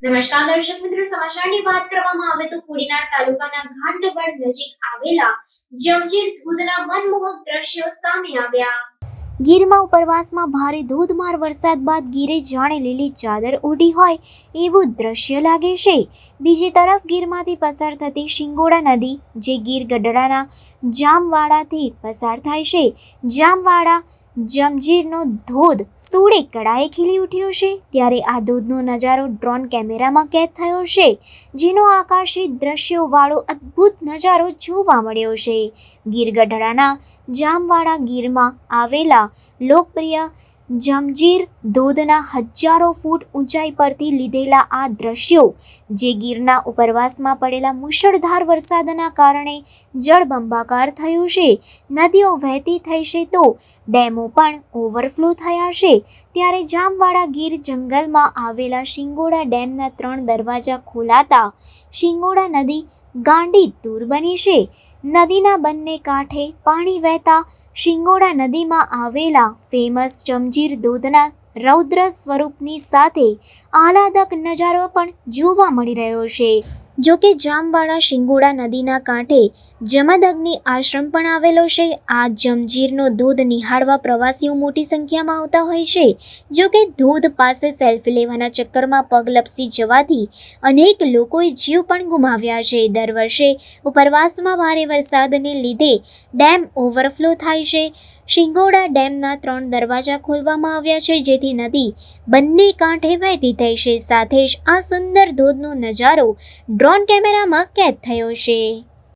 નમસ્કાર દર્શક મિત્રો, સમાચારની વાત કરવામાં આવે તો કોડીનાર તાલુકાના ઘાટગઢ નજીક આવેલા જમજીર ધોધના મનમોહક દ્રશ્યો સામે આવ્યા। ગીરમાં ઉપરવાસમાં ભારે ધોધમાર વરસાદ બાદ ગીરે જાણે લીલી ચાદર ઓઢી હોય એવું દ્રશ્ય લાગે છે। બીજી તરફ ગીરમાંથી પસાર થતી શિંગોડા નદી જે ગીર ગઢડાના જામવાડાથી પસાર થાય છે। જામવાડા જમજીરનો ધોધ સોળે કળાએ ખીલી ઉઠ્યો છે, ત્યારે આ ધોધનો નજારો ડ્રોન કેમેરામાં કેદ થયો છે, જેનો આકાશી દ્રશ્યો વાળો અદ્ભુત નજારો જોવા મળ્યો છે। ગીર ગઢડાના જામવાડા ગીરમાં આવેલા લોકપ્રિય જમજીર ધોધના હજારો ફૂટ ઊંચાઈ પરથી લીધેલા આ દ્રશ્યો જે ગીરના ઉપરવાસમાં પડેલા મુશળધાર વરસાદના કારણે જળબંબાકાર થયું છે। નદીઓ વહેતી થઈ છે તો ડેમો પણ ઓવરફ્લો થયા છે, ત્યારે જામવાડા ગીર જંગલમાં આવેલા શિંગોડા ડેમના 3 દરવાજા ખોલાતા શિંગોડા નદી ગાંડી દૂર બની છે। નદીના બંને કાંઠે પાણી વહેતા શિંગોડા નદીમાં આવેલા ફેમસ જમજીર ધોધના રૌદ્ર સ્વરૂપની સાથે આહલાદક નજારો પણ જોવા મળી રહ્યો છે। જો કે જામવાડા શિંગોડા નદીના કાંઠે જમદગ્નિ આશ્રમ પણ આવેલો છે। આ જમજીરનો ધોધ નિહાળવા પ્રવાસીઓ મોટી સંખ્યામાં આવતા હોય છે। જો કે ધોધ પાસે સેલ્ફી લેવાના ચક્કરમાં પગ લપસી જવાથી અનેક લોકોએ જીવ પણ ગુમાવ્યા છે। દર વર્ષે ઉપરવાસમાં ભારે વરસાદને લીધે ડેમ ઓવરફ્લો થાય છે। શિંગોડા ડેમના 3 દરવાજા ખોલવામાં આવ્યા છે, જેથી નદી બંને કાંઠે વહેતી થઈ છે। સાથે જ આ સુંદર ધોધનો નજારો ડ્રોન કેમેરામાં કેદ થયો છે।